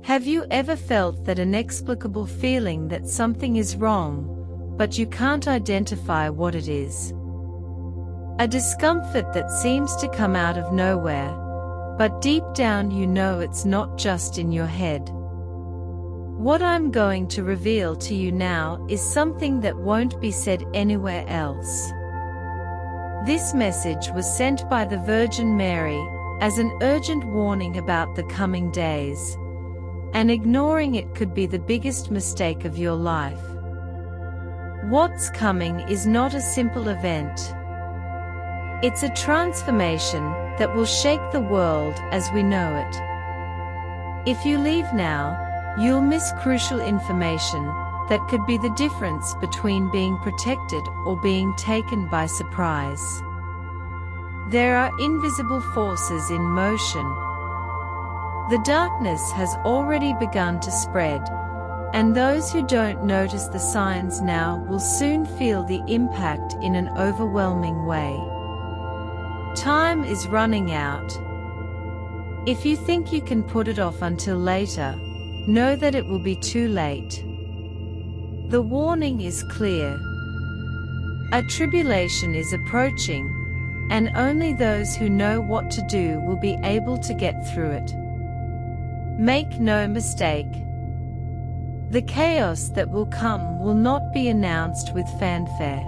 Have you ever felt that inexplicable feeling that something is wrong, but you can't identify what it is? A discomfort that seems to come out of nowhere, but deep down you know it's not just in your head. What I'm going to reveal to you now is something that won't be said anywhere else. This message was sent by the Virgin Mary as an urgent warning about the coming days, and ignoring it could be the biggest mistake of your life. What's coming is not a simple event. It's a transformation that will shake the world as we know it. If you leave now, you'll miss crucial information that could be the difference between being protected or being taken by surprise. There are invisible forces in motion. The darkness has already begun to spread, and those who don't notice the signs now will soon feel the impact in an overwhelming way. Time is running out. If you think you can put it off until later, know that it will be too late. The warning is clear. A tribulation is approaching, and only those who know what to do will be able to get through it. Make no mistake. The chaos that will come will not be announced with fanfare.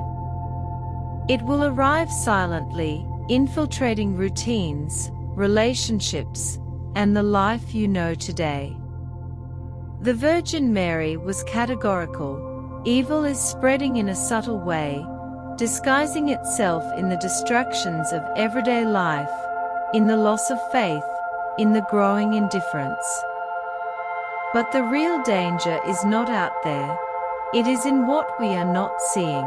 It will arrive silently, infiltrating routines, relationships, and the life you know today. The Virgin Mary was categorical. Evil is spreading in a subtle way, disguising itself in the distractions of everyday life, in the loss of faith, in the growing indifference. But the real danger is not out there, it is in what we are not seeing.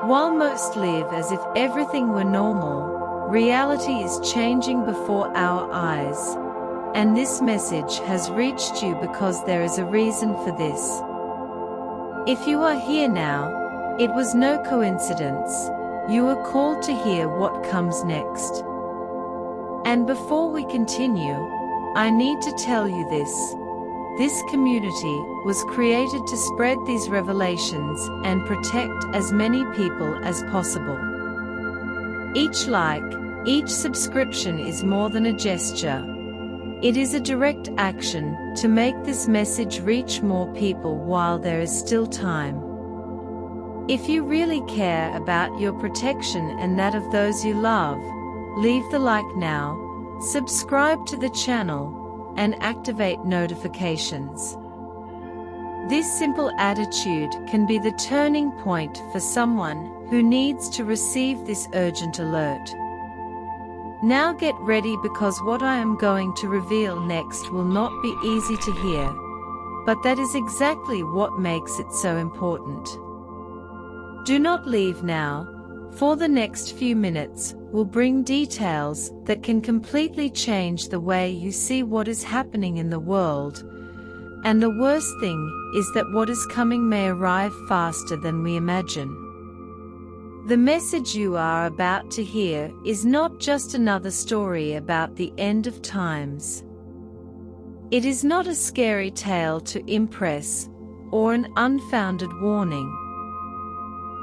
While most live as if everything were normal, reality is changing before our eyes, and this message has reached you because there is a reason for this. If you are here now, it was no coincidence. You are called to hear what comes next. And before we continue, I need to tell you this. This community was created to spread these revelations and protect as many people as possible. Each like, each subscription is more than a gesture. It is a direct action to make this message reach more people while there is still time. If you really care about your protection and that of those you love, leave the like now, subscribe to the channel, and activate notifications. This simple attitude can be the turning point for someone who needs to receive this urgent alert. Now get ready, because what I am going to reveal next will not be easy to hear, but that is exactly what makes it so important. Do not leave now, for the next few minutes will bring details that can completely change the way you see what is happening in the world, and the worst thing is that what is coming may arrive faster than we imagine. The message you are about to hear is not just another story about the end of times. It is not a scary tale to impress, or an unfounded warning.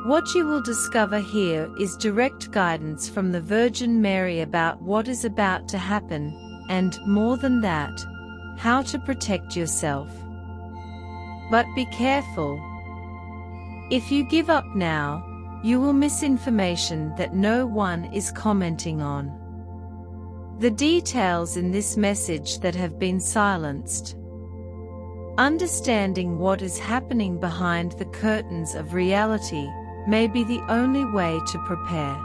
What you will discover here is direct guidance from the Virgin Mary about what is about to happen, and, more than that, how to protect yourself. But be careful. If you give up now, you will miss information that no one is commenting on. The details in this message that have been silenced. Understanding what is happening behind the curtains of reality may be the only way to prepare.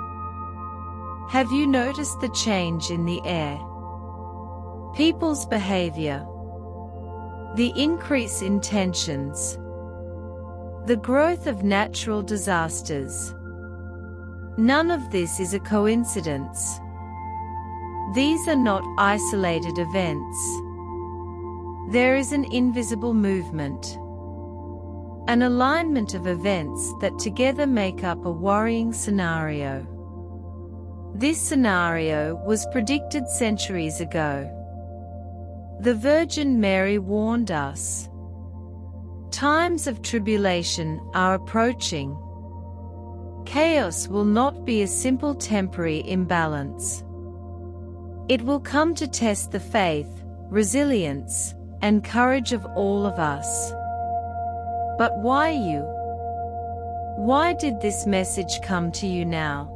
Have you noticed the change in the air? People's behavior. The increase in tensions. The growth of natural disasters. None of this is a coincidence. These are not isolated events. There is an invisible movement. An alignment of events that together make up a worrying scenario. This scenario was predicted centuries ago. The Virgin Mary warned us. Times of tribulation are approaching. Chaos will not be a simple temporary imbalance. It will come to test the faith, resilience, and courage of all of us. But why you? Why did this message come to you now?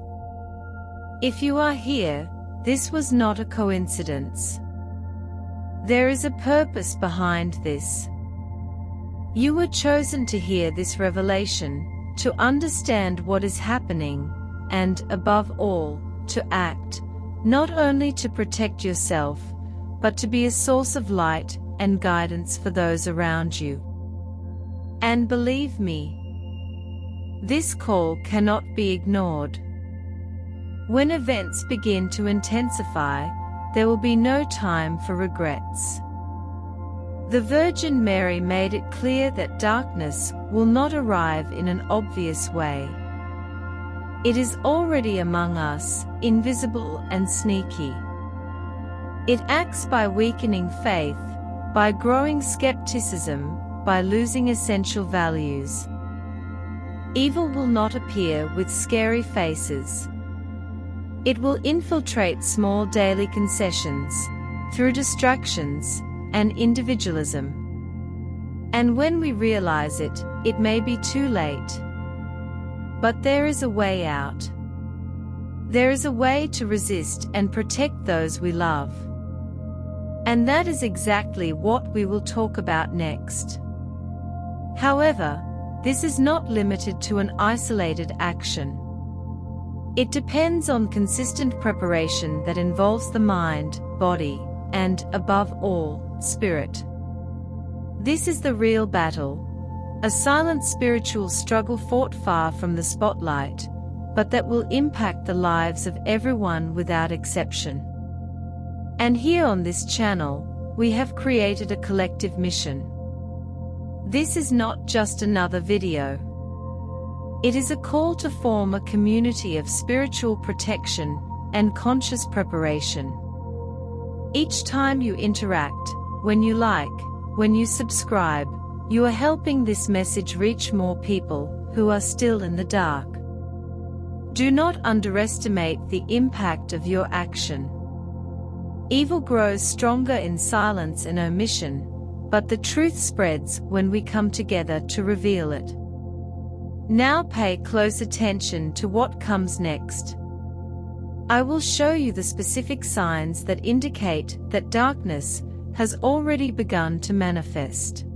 If you are here, this was not a coincidence. There is a purpose behind this. You were chosen to hear this revelation, to understand what is happening, and, above all, to act, not only to protect yourself, but to be a source of light and guidance for those around you. And believe me, this call cannot be ignored. When events begin to intensify, there will be no time for regrets. The Virgin Mary made it clear that darkness will not arrive in an obvious way. It is already among us, invisible and sneaky. It acts by weakening faith, by growing skepticism, by losing essential values. Evil will not appear with scary faces. It will infiltrate small daily concessions, through distractions, and individualism. And when we realize it, it may be too late. But there is a way out. There is a way to resist and protect those we love. And that is exactly what we will talk about next. However, this is not limited to an isolated action. It depends on consistent preparation that involves the mind, body, and, above all, spirit. This is the real battle, a silent spiritual struggle fought far from the spotlight, but that will impact the lives of everyone without exception. And here on this channel, we have created a collective mission. This is not just another video. It is a call to form a community of spiritual protection and conscious preparation. Each time you interact, when you like, when you subscribe, you are helping this message reach more people who are still in the dark. Do not underestimate the impact of your action. Evil grows stronger in silence and omission, but the truth spreads when we come together to reveal it. Now pay close attention to what comes next. I will show you the specific signs that indicate that darkness has already begun to manifest.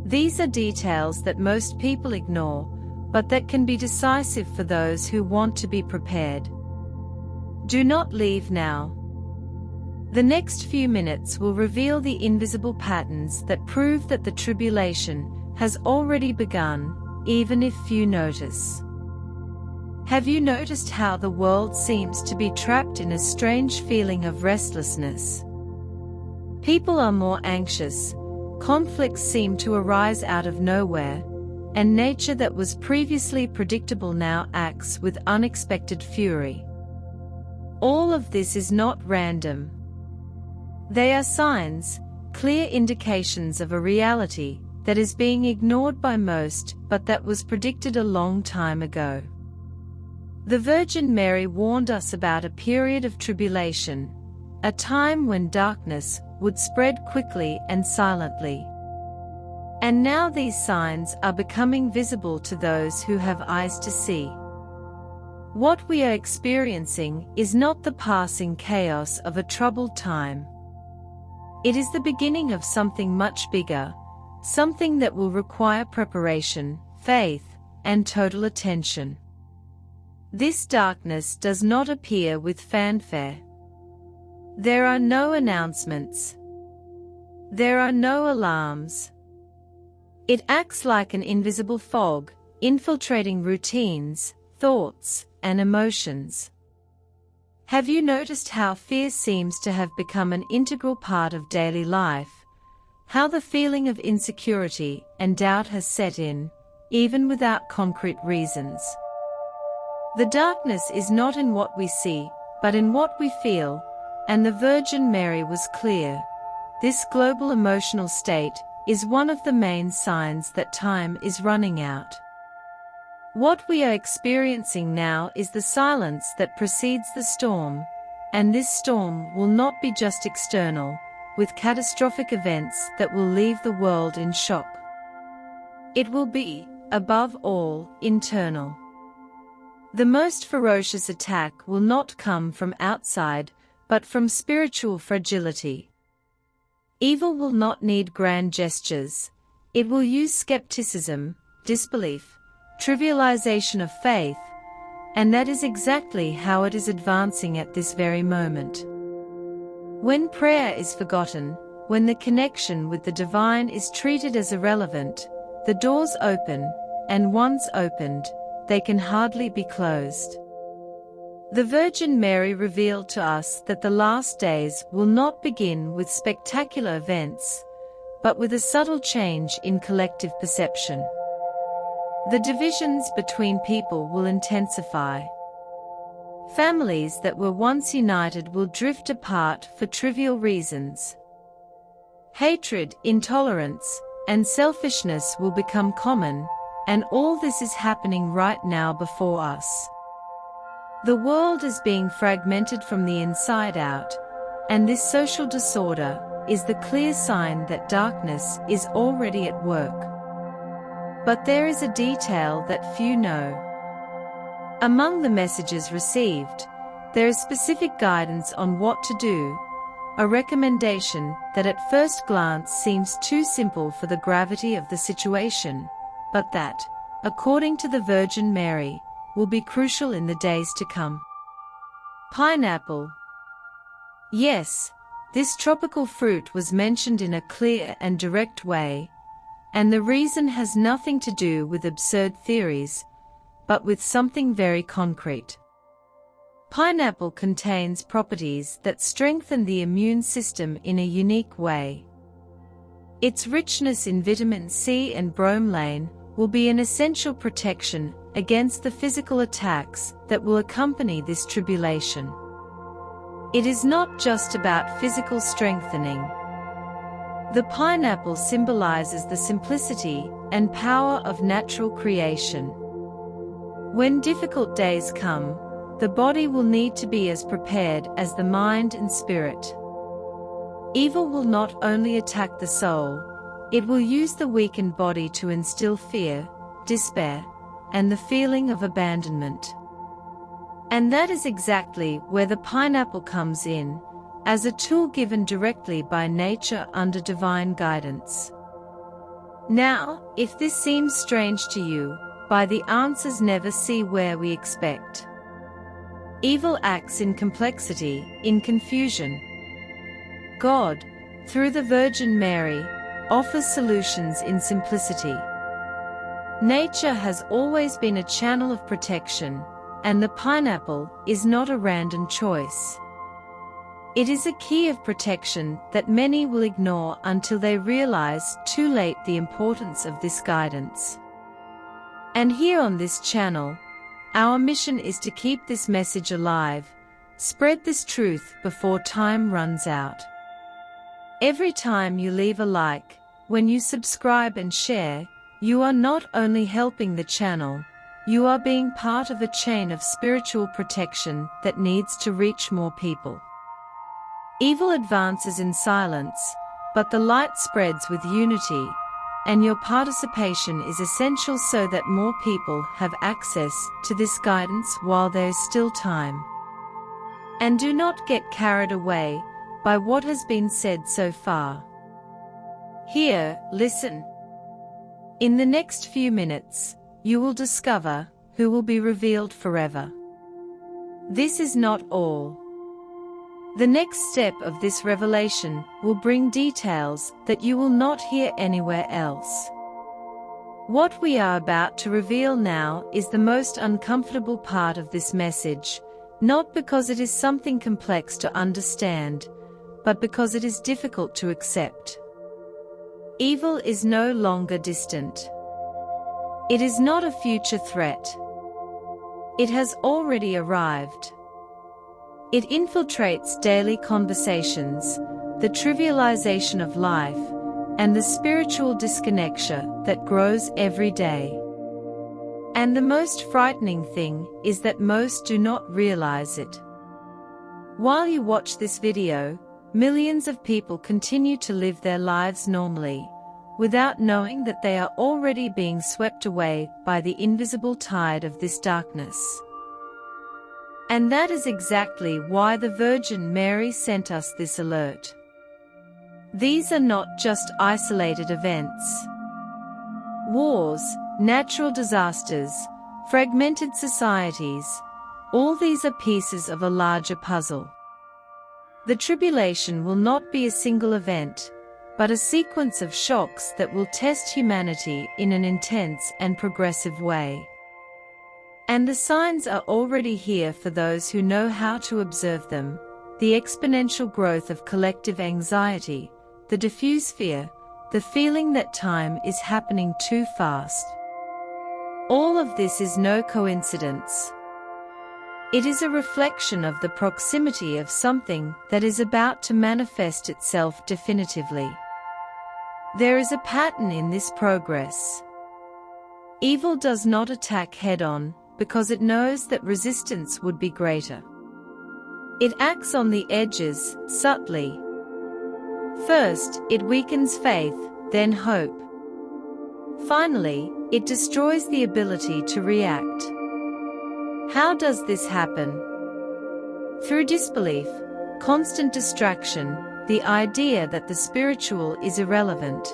These are details that most people ignore, but that can be decisive for those who want to be prepared. Do not leave now. The next few minutes will reveal the invisible patterns that prove that the tribulation has already begun, even if few notice. Have you noticed how the world seems to be trapped in a strange feeling of restlessness? People are more anxious, conflicts seem to arise out of nowhere, and nature that was previously predictable now acts with unexpected fury. All of this is not random. They are signs, clear indications of a reality that is being ignored by most, but that was predicted a long time ago. The Virgin Mary warned us about a period of tribulation, a time when darkness would spread quickly and silently. And now these signs are becoming visible to those who have eyes to see. What we are experiencing is not the passing chaos of a troubled time. It is the beginning of something much bigger, something that will require preparation, faith, and total attention. This darkness does not appear with fanfare. There are no announcements. There are no alarms. It acts like an invisible fog, infiltrating routines, thoughts, and emotions. Have you noticed how fear seems to have become an integral part of daily life? How the feeling of insecurity and doubt has set in, even without concrete reasons. The darkness is not in what we see, but in what we feel, and the Virgin Mary was clear. This global emotional state is one of the main signs that time is running out. What we are experiencing now is the silence that precedes the storm, and this storm will not be just external, with catastrophic events that will leave the world in shock. It will be, above all, internal. The most ferocious attack will not come from outside, but from spiritual fragility. Evil will not need grand gestures. It will use skepticism, disbelief, trivialization of faith, and that is exactly how it is advancing at this very moment. When prayer is forgotten, when the connection with the divine is treated as irrelevant, the doors open, and once opened, they can hardly be closed. The Virgin Mary revealed to us that the last days will not begin with spectacular events, but with a subtle change in collective perception. The divisions between people will intensify. Families that were once united will drift apart for trivial reasons. Hatred, intolerance, and selfishness will become common, and all this is happening right now before us. The world is being fragmented from the inside out, and this social disorder is the clear sign that darkness is already at work. But there is a detail that few know. Among the messages received, there is specific guidance on what to do, a recommendation that at first glance seems too simple for the gravity of the situation, but that, according to the Virgin Mary, will be crucial in the days to come. Pineapple. Yes, this tropical fruit was mentioned in a clear and direct way, and the reason has nothing to do with absurd theories, but with something very concrete. Pineapple contains properties that strengthen the immune system in a unique way. Its richness in vitamin C and bromelain will be an essential protection against the physical attacks that will accompany this tribulation. It is not just about physical strengthening. The pineapple symbolizes the simplicity and power of natural creation. When difficult days come, the body will need to be as prepared as the mind and spirit. Evil will not only attack the soul, it will use the weakened body to instill fear, despair, and the feeling of abandonment. And that is exactly where the pineapple comes in, as a tool given directly by nature under divine guidance. Now, if this seems strange to you, by the answers never see where we expect. Evil acts in complexity, in confusion. God, through the Virgin Mary, offers solutions in simplicity. Nature has always been a channel of protection, and the pineapple is not a random choice. It is a key of protection that many will ignore until they realize too late the importance of this guidance. And here on this channel, our mission is to keep this message alive, spread this truth before time runs out. Every time you leave a like, when you subscribe and share, you are not only helping the channel, you are being part of a chain of spiritual protection that needs to reach more people. Evil advances in silence, but the light spreads with unity, and your participation is essential so that more people have access to this guidance while there is still time. And do not get carried away by what has been said so far. Here, listen. In the next few minutes, you will discover who will be revealed forever. This is not all. The next step of this revelation will bring details that you will not hear anywhere else. What we are about to reveal now is the most uncomfortable part of this message, not because it is something complex to understand, but because it is difficult to accept. Evil is no longer distant. It is not a future threat. It has already arrived. It infiltrates daily conversations, the trivialization of life, and the spiritual disconnection that grows every day. And the most frightening thing is that most do not realize it. While you watch this video, millions of people continue to live their lives normally, without knowing that they are already being swept away by the invisible tide of this darkness. And that is exactly why the Virgin Mary sent us this alert. These are not just isolated events. Wars, natural disasters, fragmented societies, all these are pieces of a larger puzzle. The tribulation will not be a single event, but a sequence of shocks that will test humanity in an intense and progressive way. And the signs are already here for those who know how to observe them: the exponential growth of collective anxiety, the diffuse fear, the feeling that time is happening too fast. All of this is no coincidence. It is a reflection of the proximity of something that is about to manifest itself definitively. There is a pattern in this progress. Evil does not attack head-on, because it knows that resistance would be greater. It acts on the edges, subtly. First, it weakens faith, then hope. Finally, it destroys the ability to react. How does this happen? Through disbelief, constant distraction, the idea that the spiritual is irrelevant.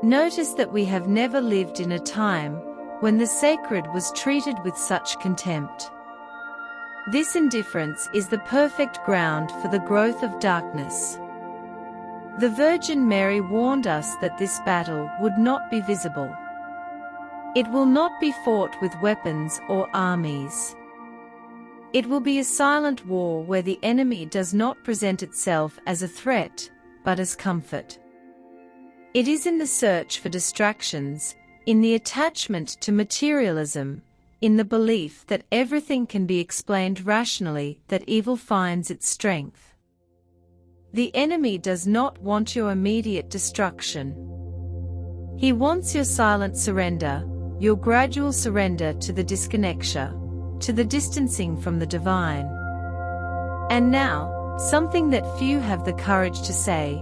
Notice that we have never lived in a time when the sacred was treated with such contempt. This indifference is the perfect ground for the growth of darkness. The Virgin Mary warned us that this battle would not be visible. It will not be fought with weapons or armies. It will be a silent war where the enemy does not present itself as a threat, but as comfort. It is in the search for distractions, in the attachment to materialism, in the belief that everything can be explained rationally, that evil finds its strength. The enemy does not want your immediate destruction. He wants your silent surrender, your gradual surrender to the disconnection, to the distancing from the divine. And now, something that few have the courage to say: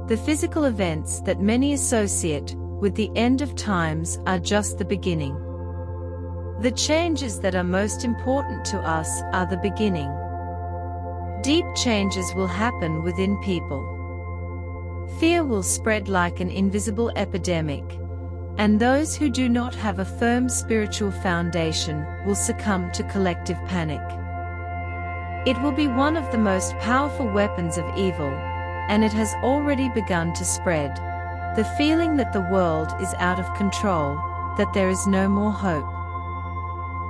the physical events that many associate with the end of times are just the beginning. The changes that are most important to us are the beginning. Deep changes will happen within people. Fear will spread like an invisible epidemic, and those who do not have a firm spiritual foundation will succumb to collective panic. It will be one of the most powerful weapons of evil, and it has already begun to spread. The feeling that the world is out of control, that there is no more hope.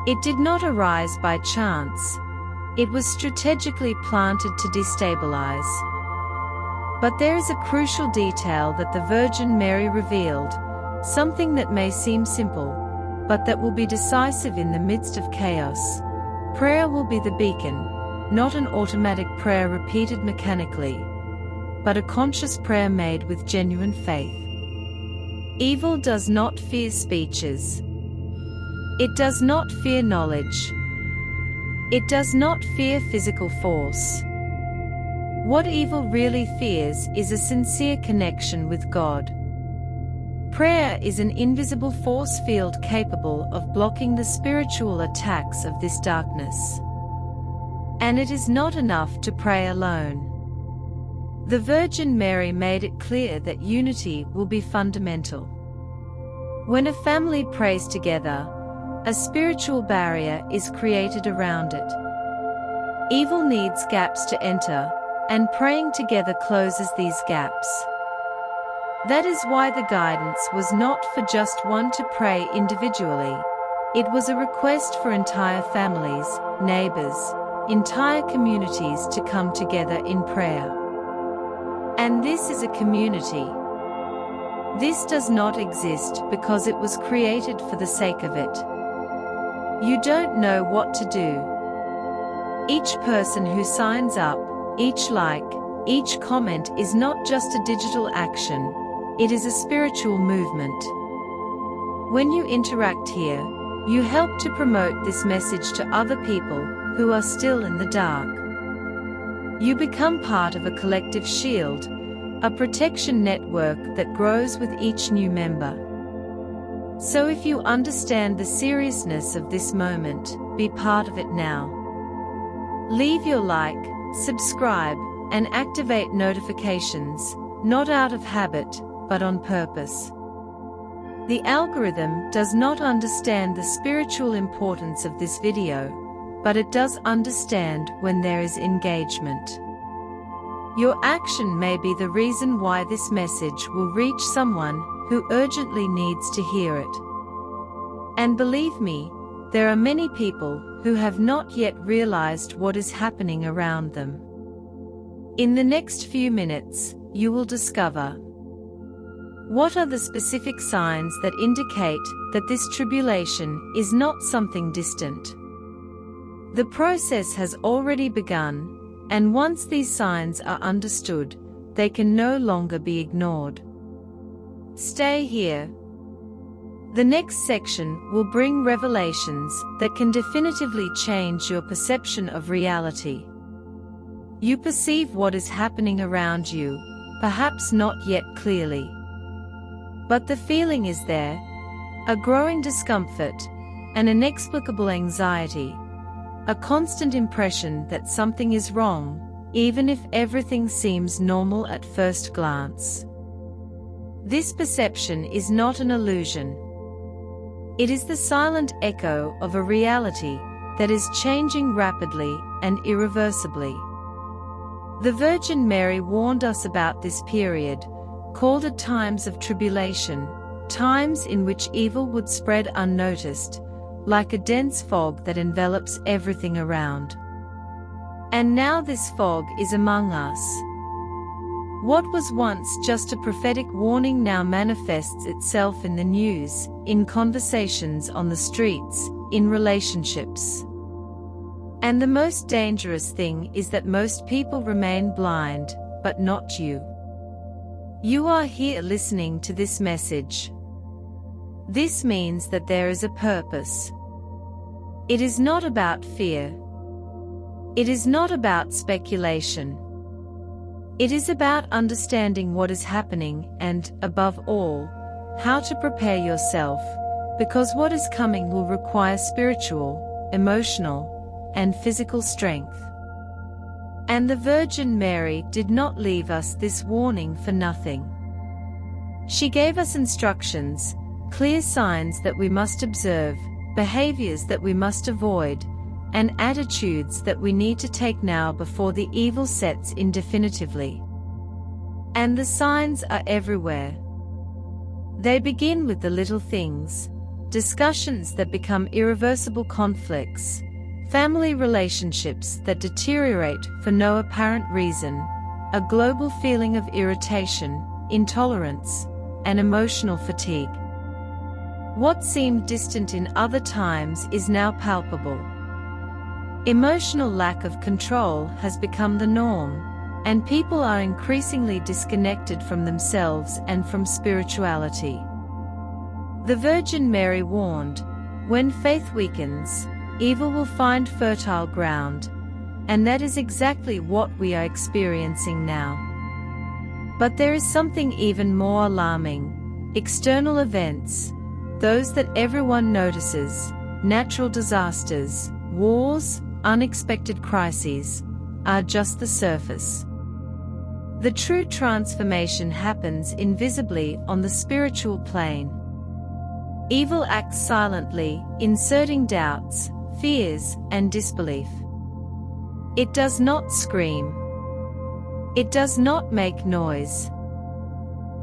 It did not arise by chance. It was strategically planted to destabilize. But there is a crucial detail that the Virgin Mary revealed, something that may seem simple, but that will be decisive in the midst of chaos. Prayer will be the beacon, not an automatic prayer repeated mechanically, but a conscious prayer made with genuine faith. Evil does not fear speeches. It does not fear knowledge. It does not fear physical force. What evil really fears is a sincere connection with God. Prayer is an invisible force field capable of blocking the spiritual attacks of this darkness. And it is not enough to pray alone. The Virgin Mary made it clear that unity will be fundamental. When a family prays together, a spiritual barrier is created around it. Evil needs gaps to enter, and praying together closes these gaps. That is why the guidance was not for just one to pray individually. It was a request for entire families, neighbors, entire communities to come together in prayer. And this is a community. This does not exist because it was created for the sake of it. You don't know what to do. Each person who signs up, each like, each comment is not just a digital action, it is a spiritual movement. When you interact here, you help to promote this message to other people who are still in the dark. You become part of a collective shield, a protection network that grows with each new member. So if you understand the seriousness of this moment, be part of it now. Leave your like, subscribe, and activate notifications, not out of habit, but on purpose. The algorithm does not understand the spiritual importance of this video, but it does understand when there is engagement. Your action may be the reason why this message will reach someone who urgently needs to hear it. And believe me, there are many people who have not yet realized what is happening around them. In the next few minutes, you will discover what are the specific signs that indicate that this tribulation is not something distant. The process has already begun, and once these signs are understood, they can no longer be ignored. Stay here. The next section will bring revelations that can definitively change your perception of reality. You perceive what is happening around you, perhaps not yet clearly. But the feeling is there, a growing discomfort, an inexplicable anxiety, a constant impression that something is wrong, even if everything seems normal at first glance. This perception is not an illusion. It is the silent echo of a reality that is changing rapidly and irreversibly. The Virgin Mary warned us about this period, called at times of tribulation, times in which evil would spread unnoticed, like a dense fog that envelops everything around. And now this fog is among us. What was once just a prophetic warning now manifests itself in the news, in conversations on the streets, in relationships. And the most dangerous thing is that most people remain blind, but not you. You are here listening to this message. This means that there is a purpose. It is not about fear. It is not about speculation. It is about understanding what is happening and, above all, how to prepare yourself, because what is coming will require spiritual, emotional, and physical strength. And the Virgin Mary did not leave us this warning for nothing. She gave us instructions, clear signs that we must observe, behaviors that we must avoid, and attitudes that we need to take now before the evil sets in definitively. And the signs are everywhere. They begin with the little things, discussions that become irreversible conflicts, family relationships that deteriorate for no apparent reason, a global feeling of irritation, intolerance, and emotional fatigue. What seemed distant in other times is now palpable. Emotional lack of control has become the norm, and people are increasingly disconnected from themselves and from spirituality. The Virgin Mary warned, when faith weakens, evil will find fertile ground, and that is exactly what we are experiencing now. But there is something even more alarming: external events, those that everyone notices, natural disasters, wars, unexpected crises, are just the surface. The true transformation happens invisibly on the spiritual plane. Evil acts silently, inserting doubts, fears, and disbelief. It does not scream. It does not make noise.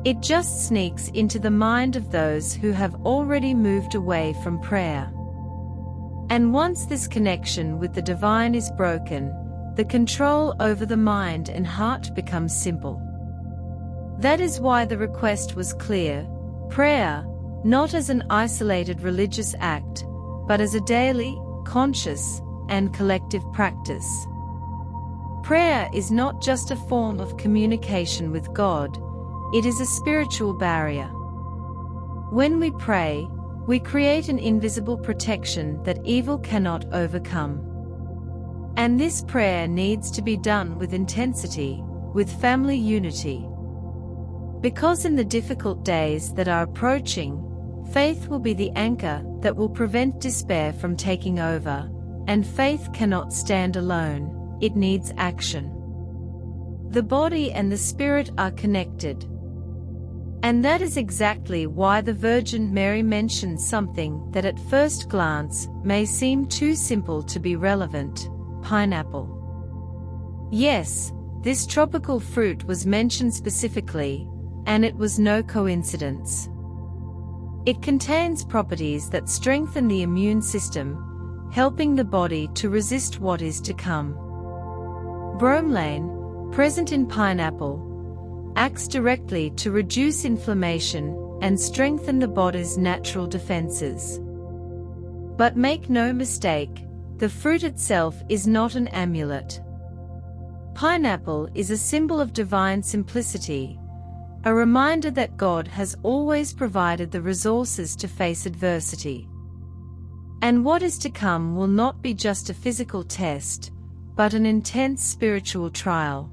It just sneaks into the mind of those who have already moved away from prayer. And once this connection with the divine is broken, the control over the mind and heart becomes simple. That is why the request was clear: prayer, not as an isolated religious act, but as a daily, conscious, and collective practice. Prayer is not just a form of communication with God, it is a spiritual barrier. When we pray, we create an invisible protection that evil cannot overcome. And this prayer needs to be done with intensity, with family unity. Because in the difficult days that are approaching, faith will be the anchor that will prevent despair from taking over, and faith cannot stand alone, it needs action. The body and the spirit are connected. And that is exactly why the Virgin Mary mentions something that at first glance may seem too simple to be relevant: pineapple. Yes, this tropical fruit was mentioned specifically, and it was no coincidence. It contains properties that strengthen the immune system, helping the body to resist what is to come. Bromelain, present in pineapple, acts directly to reduce inflammation and strengthen the body's natural defenses. But make no mistake, the fruit itself is not an amulet. Pineapple is a symbol of divine simplicity, a reminder that God has always provided the resources to face adversity. And what is to come will not be just a physical test, but an intense spiritual trial.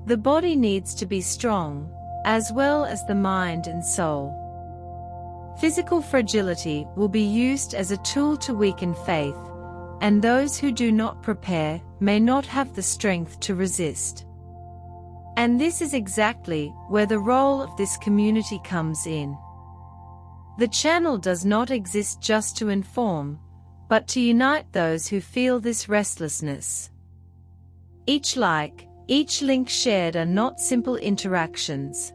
The body needs to be strong, as well as the mind and soul. Physical fragility will be used as a tool to weaken faith, and those who do not prepare may not have the strength to resist. And this is exactly where the role of this community comes in. The channel does not exist just to inform, but to unite those who feel this restlessness. Each like, each link shared are not simple interactions.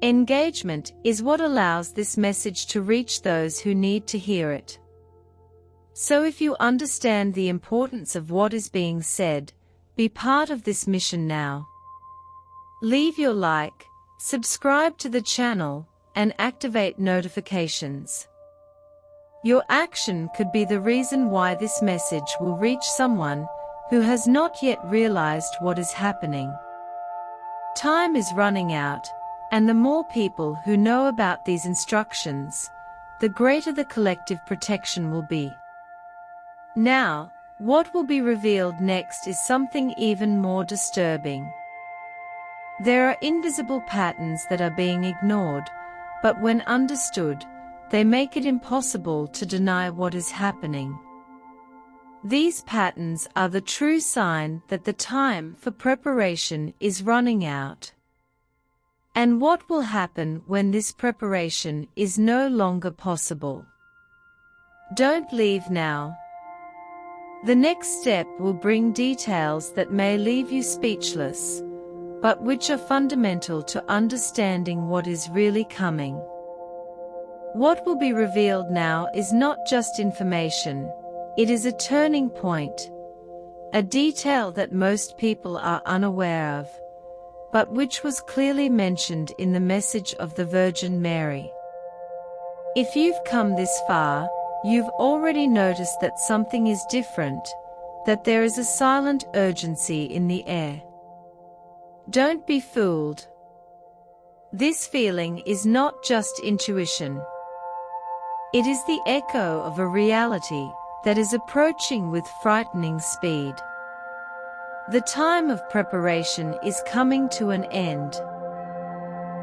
Engagement is what allows this message to reach those who need to hear it. So if you understand the importance of what is being said, be part of this mission now. Leave your like, subscribe to the channel, and activate notifications. Your action could be the reason why this message will reach someone who has not yet realized what is happening. Time is running out, and the more people who know about these instructions, the greater the collective protection will be. Now, what will be revealed next is something even more disturbing. There are invisible patterns that are being ignored, but when understood, they make it impossible to deny what is happening. These patterns are the true sign that the time for preparation is running out. And what will happen when this preparation is no longer possible? Don't leave now. The next step will bring details that may leave you speechless, but which are fundamental to understanding what is really coming. What will be revealed now is not just information, it is a turning point, a detail that most people are unaware of, but which was clearly mentioned in the message of the Virgin Mary. If you've come this far, you've already noticed that something is different, that there is a silent urgency in the air. Don't be fooled. This feeling is not just intuition. It is the echo of a reality that is approaching with frightening speed. The time of preparation is coming to an end.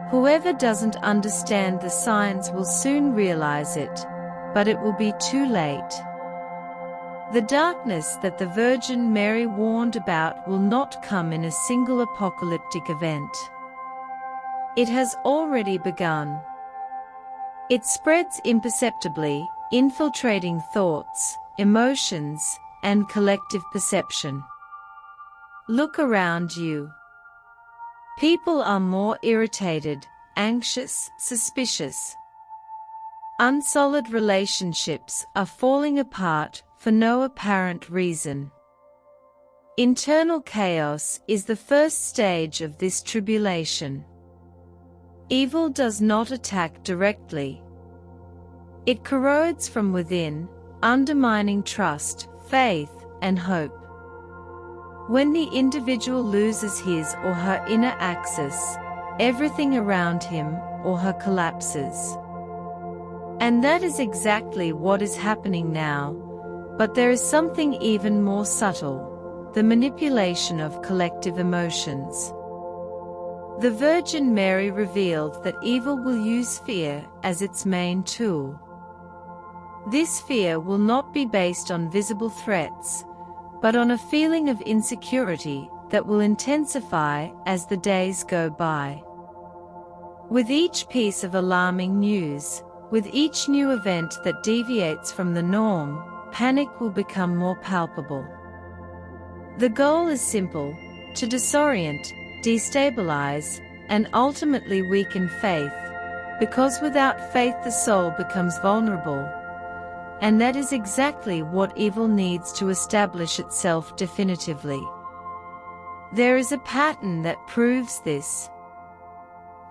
Whoever doesn't understand the signs will soon realize it, but it will be too late. The darkness that the Virgin Mary warned about will not come in a single apocalyptic event. It has already begun. It spreads imperceptibly, infiltrating thoughts, emotions, and collective perception. Look around you. People are more irritated, anxious, suspicious. Unsolid relationships are falling apart for no apparent reason. Internal chaos is the first stage of this tribulation. Evil does not attack directly. It corrodes from within, undermining trust, faith, and hope. When the individual loses his or her inner axis, everything around him or her collapses. And that is exactly what is happening now, but there is something even more subtle: the manipulation of collective emotions. The Virgin Mary revealed that evil will use fear as its main tool. This fear will not be based on visible threats, but on a feeling of insecurity that will intensify as the days go by. With each piece of alarming news, with each new event that deviates from the norm, panic will become more palpable. The goal is simple: to disorient, destabilize, and ultimately weaken faith, because without faith the soul becomes vulnerable. And that is exactly what evil needs to establish itself definitively. There is a pattern that proves this.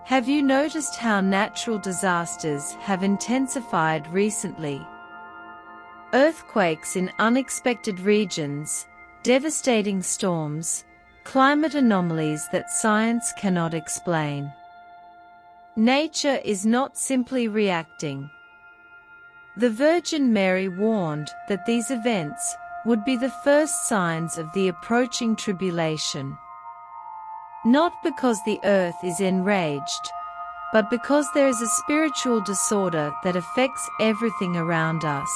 Have you noticed how natural disasters have intensified recently? Earthquakes in unexpected regions, devastating storms, climate anomalies that science cannot explain. Nature is not simply reacting. The Virgin Mary warned that these events would be the first signs of the approaching tribulation. Not because the earth is enraged, but because there is a spiritual disorder that affects everything around us.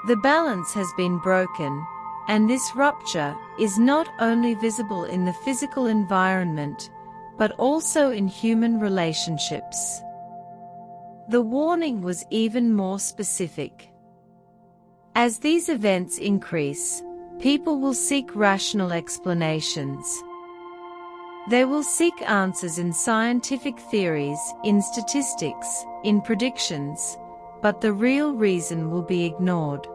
The balance has been broken, and this rupture is not only visible in the physical environment, but also in human relationships. The warning was even more specific. As these events increase, people will seek rational explanations. They will seek answers in scientific theories, in statistics, in predictions, but the real reason will be ignored.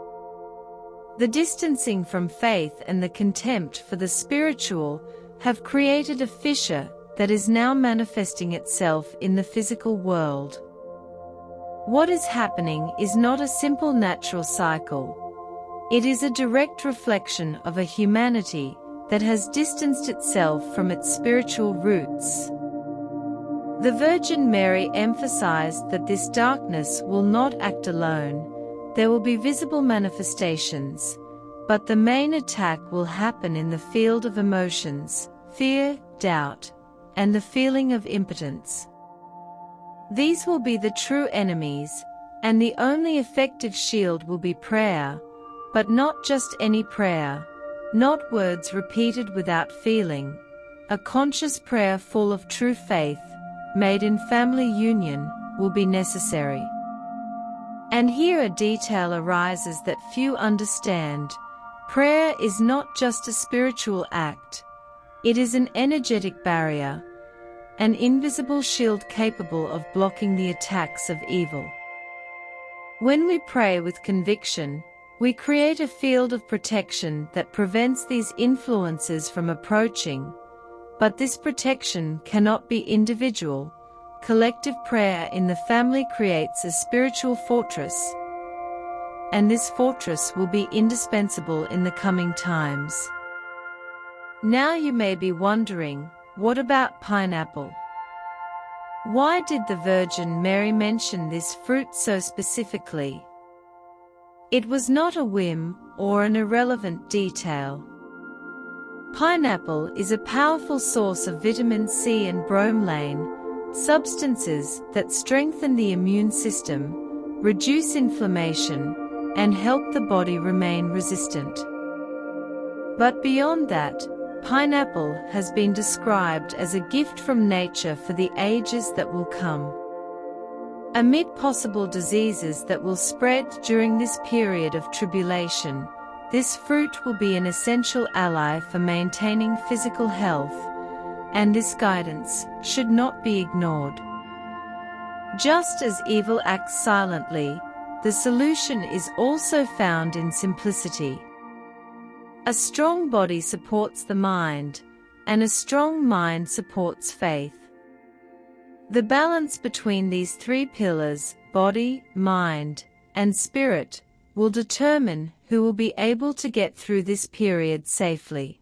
The distancing from faith and the contempt for the spiritual have created a fissure that is now manifesting itself in the physical world. What is happening is not a simple natural cycle. It is a direct reflection of a humanity that has distanced itself from its spiritual roots. The Virgin Mary emphasized that this darkness will not act alone. There will be visible manifestations, but the main attack will happen in the field of emotions, fear, doubt, and the feeling of impotence. These will be the true enemies, and the only effective shield will be prayer, but not just any prayer. Not words repeated without feeling. A conscious prayer full of true faith, made in family union, will be necessary. And here a detail arises that few understand. Prayer is not just a spiritual act. It is an energetic barrier, an invisible shield capable of blocking the attacks of evil. When we pray with conviction, we create a field of protection that prevents these influences from approaching. But this protection cannot be individual. Collective prayer in the family creates a spiritual fortress, and this fortress will be indispensable in the coming times. Now you may be wondering, what about pineapple? Why did the Virgin Mary mention this fruit so specifically? It was not a whim or an irrelevant detail. Pineapple is a powerful source of vitamin C and bromelain, substances that strengthen the immune system, reduce inflammation, and help the body remain resistant. But beyond that, pineapple has been described as a gift from nature for the ages that will come. Amid possible diseases that will spread during this period of tribulation, this fruit will be an essential ally for maintaining physical health, and this guidance should not be ignored. Just as evil acts silently, the solution is also found in simplicity. A strong body supports the mind, and a strong mind supports faith. The balance between these three pillars, body, mind, and spirit, will determine who will be able to get through this period safely.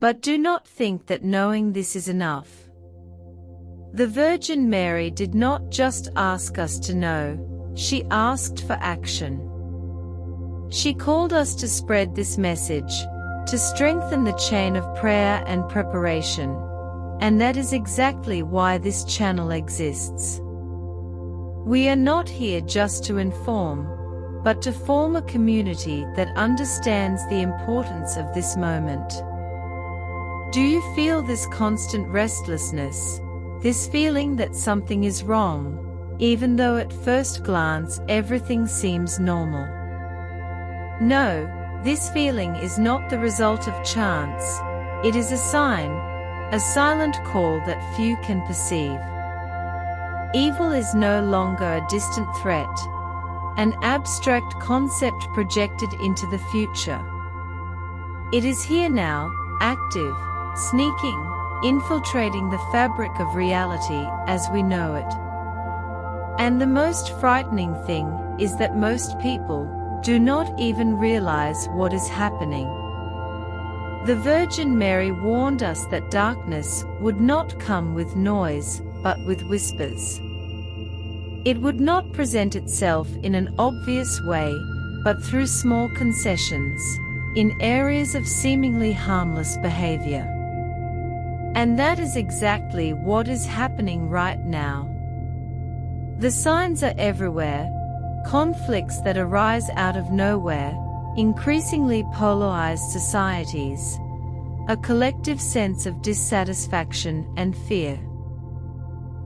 But do not think that knowing this is enough. The Virgin Mary did not just ask us to know, she asked for action. She called us to spread this message, to strengthen the chain of prayer and preparation, and that is exactly why this channel exists. We are not here just to inform, but to form a community that understands the importance of this moment. Do you feel this constant restlessness, this feeling that something is wrong, even though at first glance everything seems normal? No, this feeling is not the result of chance. It is a sign, a silent call that few can perceive. Evil is no longer a distant threat, an abstract concept projected into the future. It is here now, active, sneaking, infiltrating the fabric of reality as we know it. And the most frightening thing is that most people do not even realize what is happening. The Virgin Mary warned us that darkness would not come with noise, but with whispers. It would not present itself in an obvious way, but through small concessions, in areas of seemingly harmless behavior. And that is exactly what is happening right now. The signs are everywhere, conflicts that arise out of nowhere, increasingly polarized societies, a collective sense of dissatisfaction and fear.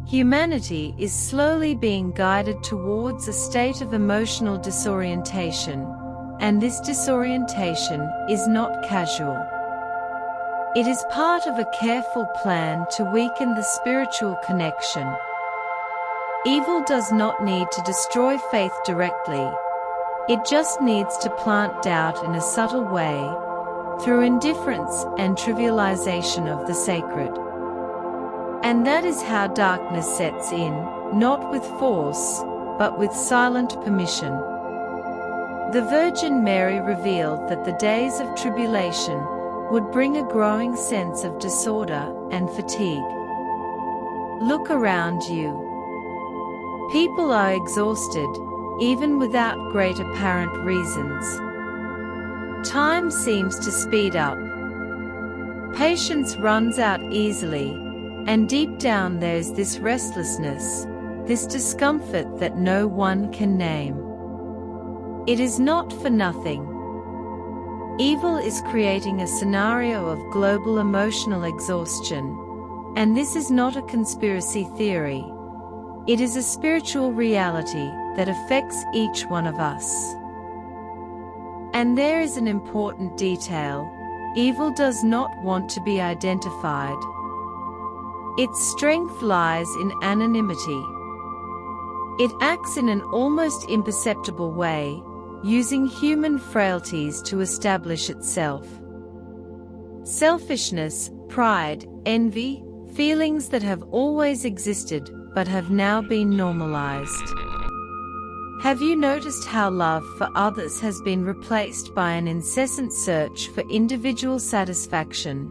Humanity is slowly being guided towards a state of emotional disorientation, and this disorientation is not casual. It is part of a careful plan to weaken the spiritual connection. Evil does not need to destroy faith directly. It just needs to plant doubt in a subtle way, through indifference and trivialization of the sacred. And that is how darkness sets in, not with force, but with silent permission. The Virgin Mary revealed that the days of tribulation would bring a growing sense of disorder and fatigue. Look around you. People are exhausted, even without great apparent reasons. Time seems to speed up. Patience runs out easily, and deep down there's this restlessness, this discomfort that no one can name. It is not for nothing. Evil is creating a scenario of global emotional exhaustion, and this is not a conspiracy theory. It is a spiritual reality that affects each one of us. And there is an important detail: evil does not want to be identified. Its strength lies in anonymity. It acts in an almost imperceptible way, using human frailties to establish itself. Selfishness, pride, envy, feelings that have always existed but have now been normalized. Have you noticed how love for others has been replaced by an incessant search for individual satisfaction?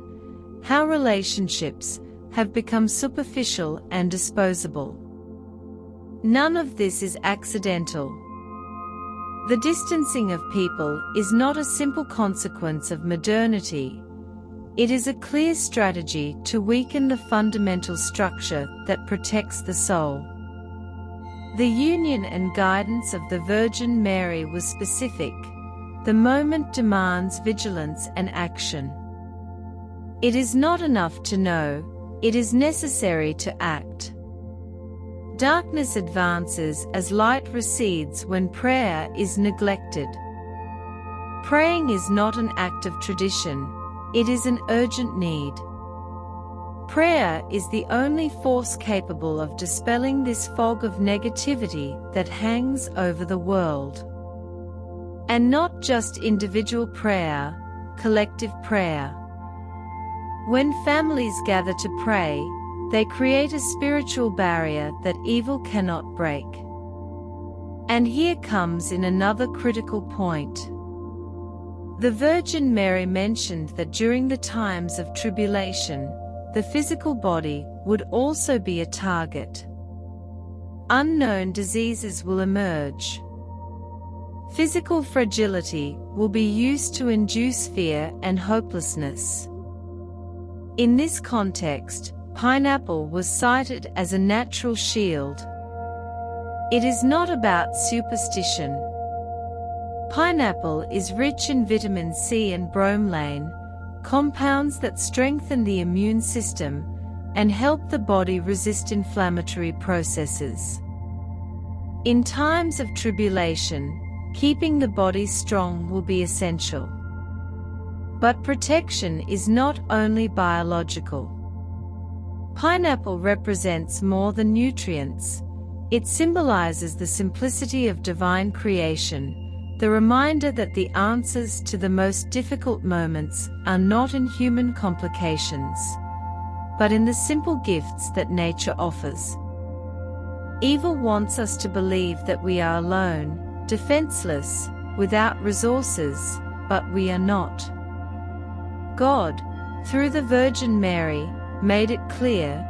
How relationships have become superficial and disposable? None of this is accidental. The distancing of people is not a simple consequence of modernity. It is a clear strategy to weaken the fundamental structure that protects the soul. The union and guidance of the Virgin Mary was specific. The moment demands vigilance and action. It is not enough to know, it is necessary to act. Darkness advances as light recedes when prayer is neglected. Praying is not an act of tradition, it is an urgent need. Prayer is the only force capable of dispelling this fog of negativity that hangs over the world. And not just individual prayer, collective prayer. When families gather to pray, they create a spiritual barrier that evil cannot break. And here comes in another critical point. The Virgin Mary mentioned that during the times of tribulation, the physical body would also be a target. Unknown diseases will emerge. Physical fragility will be used to induce fear and hopelessness. In this context, pineapple was cited as a natural shield. It is not about superstition. Pineapple is rich in vitamin C and bromelain, compounds that strengthen the immune system and help the body resist inflammatory processes. In times of tribulation, keeping the body strong will be essential. But protection is not only biological. Pineapple represents more than nutrients. It symbolizes the simplicity of divine creation, the reminder that the answers to the most difficult moments are not in human complications, but in the simple gifts that nature offers. Evil wants us to believe that we are alone, defenseless, without resources, but we are not. God, through the Virgin Mary, made it clear: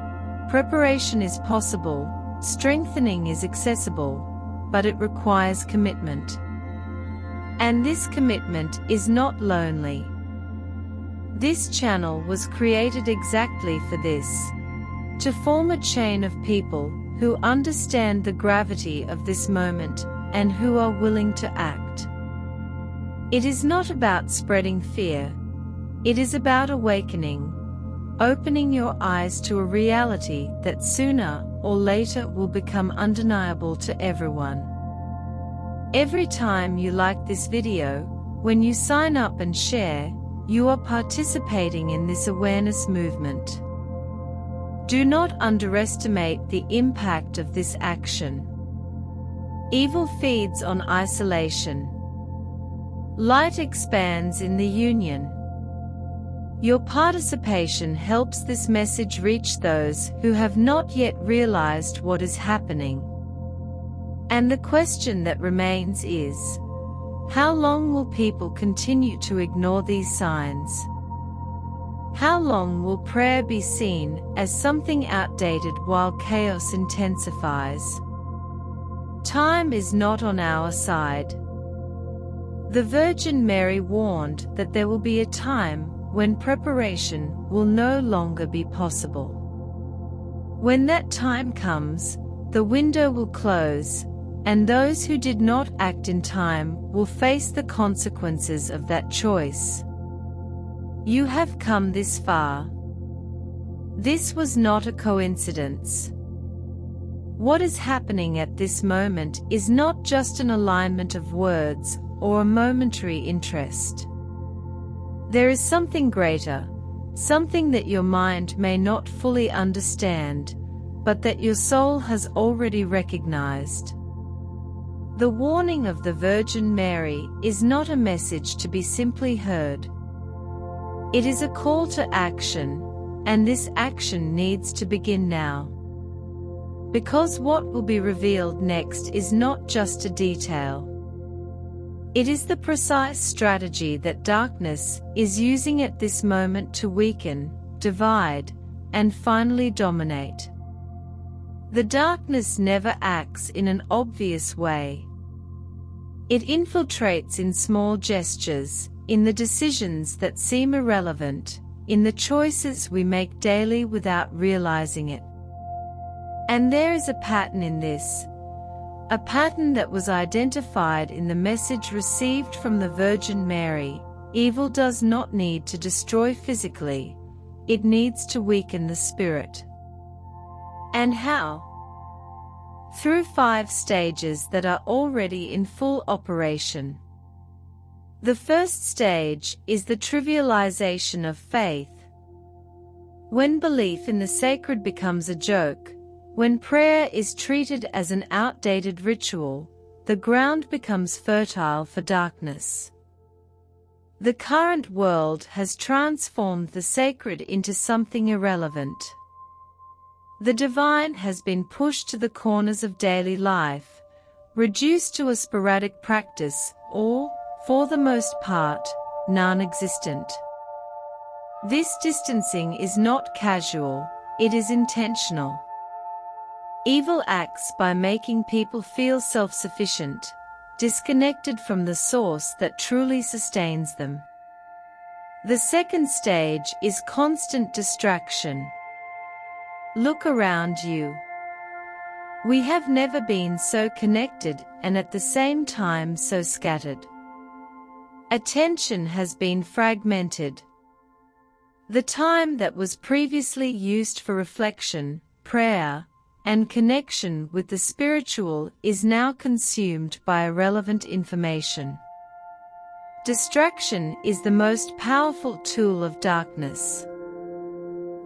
preparation is possible, strengthening is accessible, but it requires commitment. And this commitment is not lonely. This channel was created exactly for this: to form a chain of people who understand the gravity of this moment and who are willing to act. It is not about spreading fear. It is about awakening, opening your eyes to a reality that sooner or later will become undeniable to everyone. Every time you like this video, when you sign up and share, you are participating in this awareness movement. Do not underestimate the impact of this action. Evil feeds on isolation. Light expands in the union. Your participation helps this message reach those who have not yet realized what is happening. And the question that remains is, how long will people continue to ignore these signs? How long will prayer be seen as something outdated while chaos intensifies? Time is not on our side. The Virgin Mary warned that there will be a time when preparation will no longer be possible. When that time comes, the window will close, and those who did not act in time will face the consequences of that choice. You have come this far. This was not a coincidence. What is happening at this moment is not just an alignment of words or a momentary interest. There is something greater, something that your mind may not fully understand, but that your soul has already recognized. The warning of the Virgin Mary is not a message to be simply heard. It is a call to action, and this action needs to begin now. Because what will be revealed next is not just a detail. It is the precise strategy that darkness is using at this moment to weaken, divide, and finally dominate. The darkness never acts in an obvious way. It infiltrates in small gestures, in the decisions that seem irrelevant, in the choices we make daily without realizing it. And there is a pattern in this, a pattern that was identified in the message received from the Virgin Mary: evil does not need to destroy physically, it needs to weaken the spirit. And how? Through 5 stages that are already in full operation. The first stage is the trivialization of faith. When belief in the sacred becomes a joke, when prayer is treated as an outdated ritual, the ground becomes fertile for darkness. The current world has transformed the sacred into something irrelevant. The divine has been pushed to the corners of daily life, reduced to a sporadic practice, or, for the most part, non-existent. This distancing is not casual, it is intentional. Evil acts by making people feel self-sufficient, disconnected from the source that truly sustains them. The second stage is constant distraction. Look around you. We have never been so connected and at the same time so scattered. Attention has been fragmented. The time that was previously used for reflection, prayer, and connection with the spiritual is now consumed by irrelevant information. Distraction is the most powerful tool of darkness.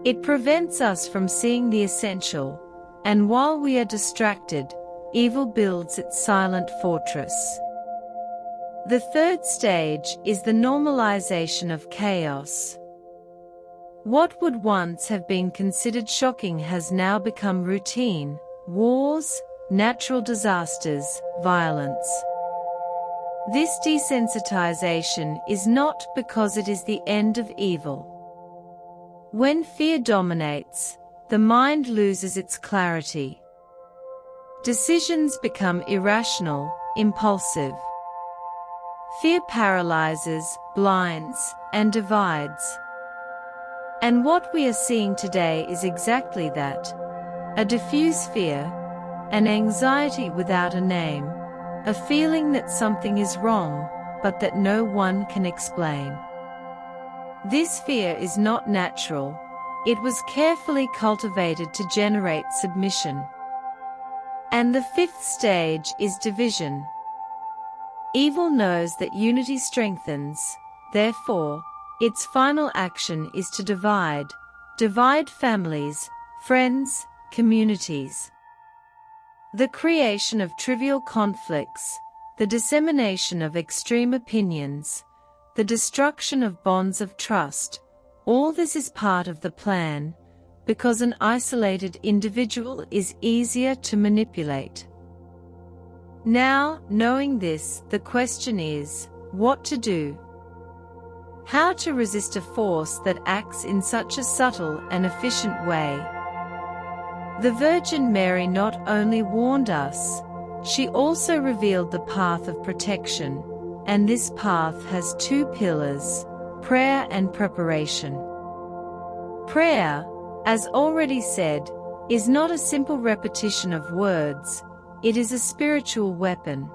It prevents us from seeing the essential, and while we are distracted, evil builds its silent fortress. The third stage is the normalization of chaos. What would once have been considered shocking has now become routine: wars, natural disasters, violence. This desensitization is not because it is the end of evil. When fear dominates, the mind loses its clarity. Decisions become irrational, impulsive. Fear paralyzes, blinds, and divides. And what we are seeing today is exactly that: a diffuse fear, an anxiety without a name, a feeling that something is wrong, but that no one can explain. This fear is not natural, it was carefully cultivated to generate submission. And the fifth stage is division. Evil knows that unity strengthens, therefore, its final action is to divide families, friends, communities. The creation of trivial conflicts, the dissemination of extreme opinions, the destruction of bonds of trust, all this is part of the plan, because an isolated individual is easier to manipulate. Now, knowing this, the question is, what to do? How to resist a force that acts in such a subtle and efficient way? The Virgin Mary not only warned us, she also revealed the path of protection, and this path has two pillars: prayer and preparation. Prayer, as already said, is not a simple repetition of words, it is a spiritual weapon.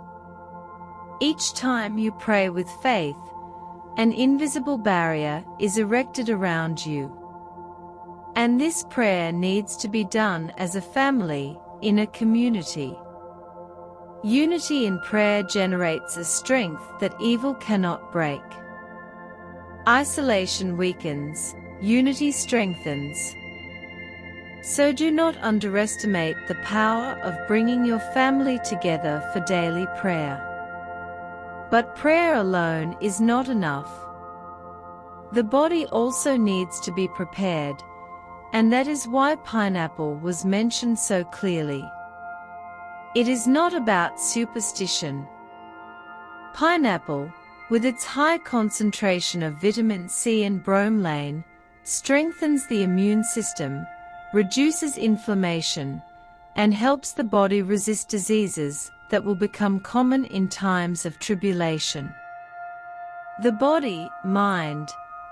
Each time you pray with faith, an invisible barrier is erected around you. And this prayer needs to be done as a family, in a community. Unity in prayer generates a strength that evil cannot break. Isolation weakens, unity strengthens. So do not underestimate the power of bringing your family together for daily prayer. But prayer alone is not enough. The body also needs to be prepared, and that is why pineapple was mentioned so clearly. It is not about superstition. Pineapple, with its high concentration of vitamin C and bromelain, strengthens the immune system, reduces inflammation, and helps the body resist diseases that will become common in times of tribulation. The body, mind,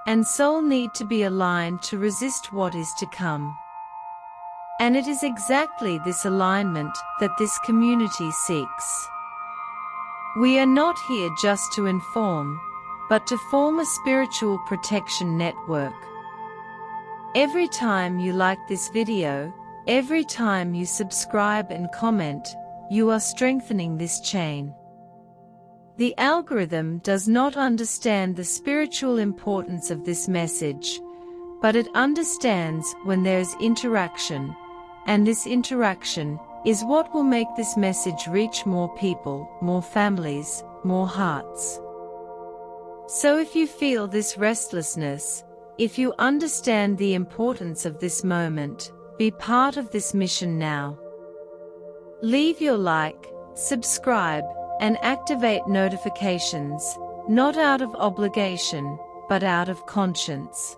and soul need to be aligned to resist what is to come. And it is exactly this alignment that this community seeks. We are not here just to inform, but to form a spiritual protection network. Every time you like this video, every time you subscribe and comment, you are strengthening this chain. The algorithm does not understand the spiritual importance of this message, but it understands when there is interaction, and this interaction is what will make this message reach more people, more families, more hearts. So if you feel this restlessness, if you understand the importance of this moment, be part of this mission now. Leave your like, subscribe, and activate notifications, not out of obligation, but out of conscience.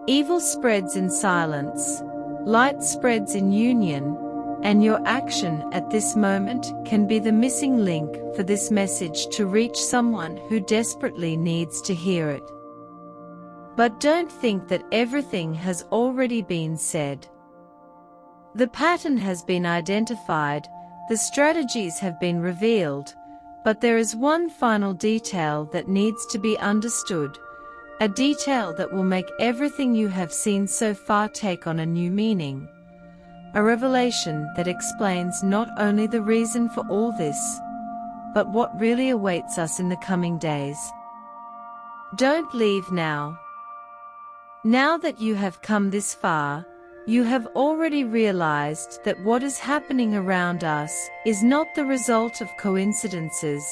Evil spreads in silence, light spreads in union, and your action at this moment can be the missing link for this message to reach someone who desperately needs to hear it. But don't think that everything has already been said. The pattern has been identified, the strategies have been revealed, but there is one final detail that needs to be understood, a detail that will make everything you have seen so far take on a new meaning. A revelation that explains not only the reason for all this, but what really awaits us in the coming days. Don't leave now. Now that you have come this far, you have already realized that what is happening around us is not the result of coincidences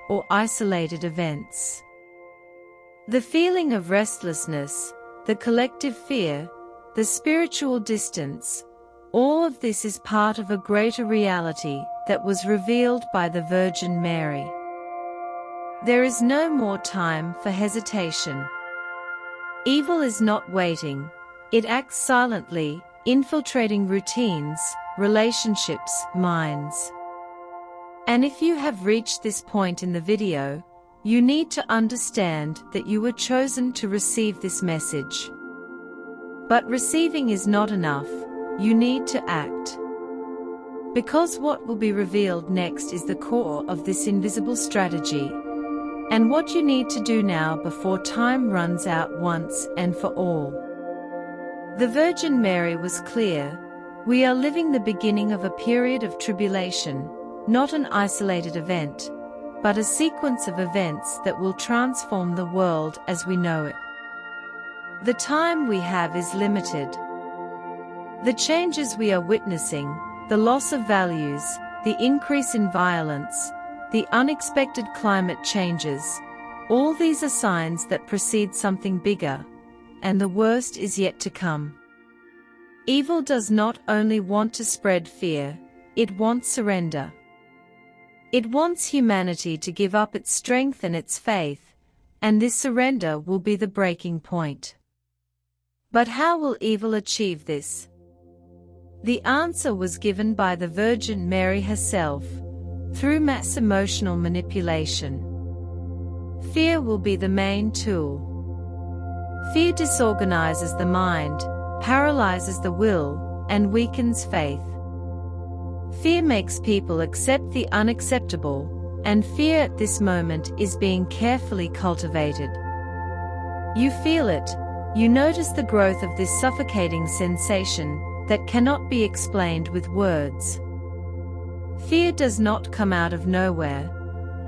or isolated events. The feeling of restlessness, the collective fear, the spiritual distance, all of this is part of a greater reality that was revealed by the Virgin Mary. There is no more time for hesitation. Evil is not waiting, it acts silently, infiltrating routines, relationships, minds. And if you have reached this point in the video, you need to understand that you were chosen to receive this message. But receiving is not enough. You need to act. Because what will be revealed next is the core of this invisible strategy, and what you need to do now before time runs out once and for all. The Virgin Mary was clear. We are living the beginning of a period of tribulation, not an isolated event, but a sequence of events that will transform the world as we know it. The time we have is limited. The changes we are witnessing, the loss of values, the increase in violence, the unexpected climate changes, all these are signs that precede something bigger, and the worst is yet to come. Evil does not only want to spread fear, it wants surrender. It wants humanity to give up its strength and its faith, and this surrender will be the breaking point. But how will evil achieve this? The answer was given by the Virgin Mary herself, through mass emotional manipulation. Fear will be the main tool. Fear disorganizes the mind, paralyzes the will, and weakens faith. Fear makes people accept the unacceptable, and fear at this moment is being carefully cultivated. You feel it, you notice the growth of this suffocating sensation that cannot be explained with words. Fear does not come out of nowhere.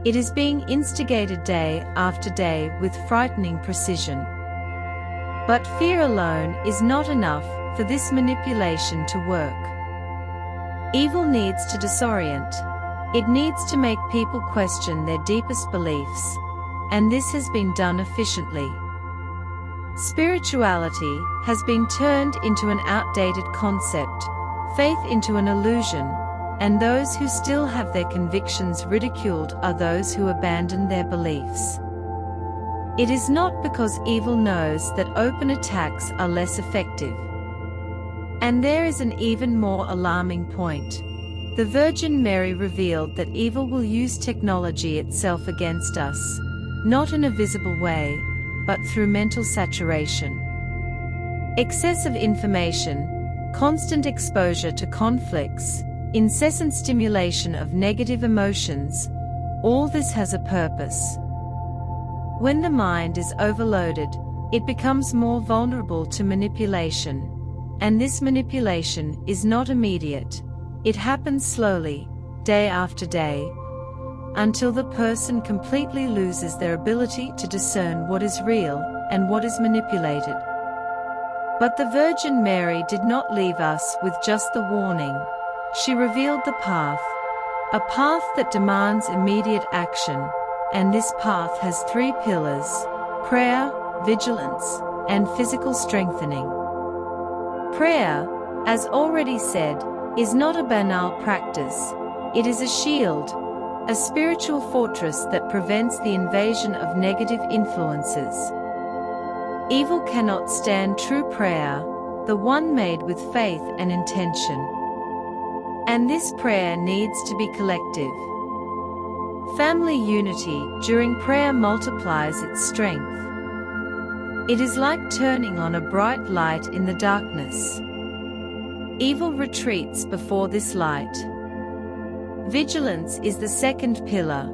It is being instigated day after day with frightening precision. But fear alone is not enough for this manipulation to work. Evil needs to disorient. It needs to make people question their deepest beliefs, and this has been done efficiently. Spirituality has been turned into an outdated concept, faith into an illusion, and those who still have their convictions ridiculed are those who abandon their beliefs. It is not because evil knows that open attacks are less effective. And there is an even more alarming point. The Virgin Mary revealed that evil will use technology itself against us, not in a visible way, but through mental saturation. Excessive information, constant exposure to conflicts, incessant stimulation of negative emotions, all this has a purpose. When the mind is overloaded, it becomes more vulnerable to manipulation, and this manipulation is not immediate. It happens slowly, day after day, until the person completely loses their ability to discern what is real and what is manipulated. But the Virgin Mary did not leave us with just the warning. She revealed the path, a path that demands immediate action, and this path has 3 pillars: prayer, vigilance, and physical strengthening. Prayer, as already said, is not a banal practice. It is a shield, a spiritual fortress that prevents the invasion of negative influences. Evil cannot stand true prayer, the one made with faith and intention. And this prayer needs to be collective. Family unity during prayer multiplies its strength. It is like turning on a bright light in the darkness. Evil retreats before this light. Vigilance is the second pillar.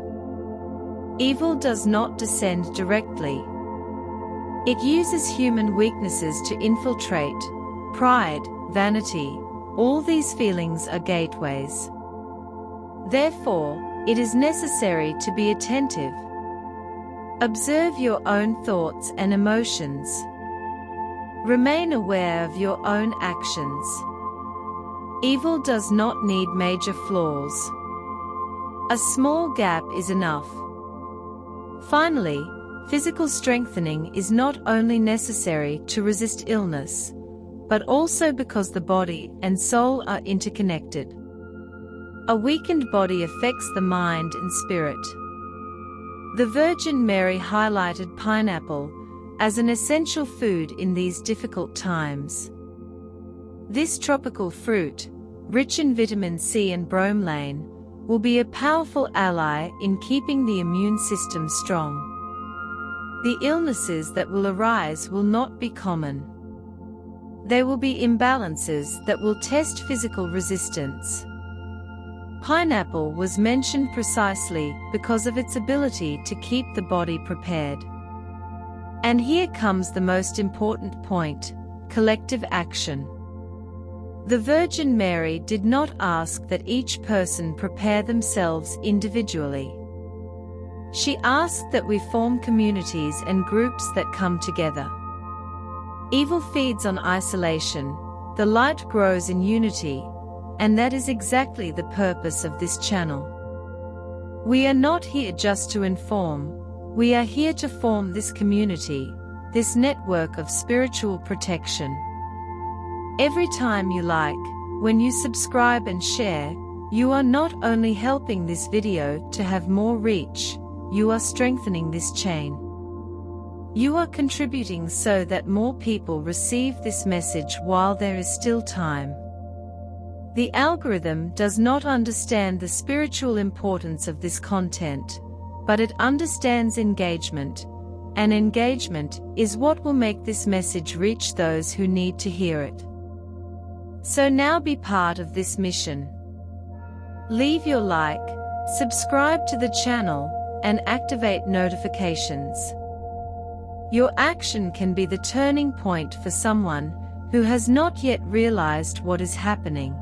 Evil does not descend directly. It uses human weaknesses to infiltrate. Pride, vanity, all these feelings are gateways. Therefore, it is necessary to be attentive. Observe your own thoughts and emotions. Remain aware of your own actions. Evil does not need major flaws. A small gap is enough. Finally, physical strengthening is not only necessary to resist illness, but also because the body and soul are interconnected. A weakened body affects the mind and spirit. The Virgin Mary highlighted pineapple as an essential food in these difficult times. This tropical fruit, rich in vitamin C and bromelain, will be a powerful ally in keeping the immune system strong. The illnesses that will arise will not be common. There will be imbalances that will test physical resistance. Pineapple was mentioned precisely because of its ability to keep the body prepared. And here comes the most important point: collective action. The Virgin Mary did not ask that each person prepare themselves individually. She asked that we form communities and groups that come together. Evil feeds on isolation, the light grows in unity, and that is exactly the purpose of this channel. We are not here just to inform, we are here to form this community, this network of spiritual protection. Every time you like, when you subscribe and share, you are not only helping this video to have more reach, you are strengthening this chain. You are contributing so that more people receive this message while there is still time. The algorithm does not understand the spiritual importance of this content, but it understands engagement, and engagement is what will make this message reach those who need to hear it. So now be part of this mission. Leave your like, subscribe to the channel, and activate notifications. Your action can be the turning point for someone who has not yet realized what is happening.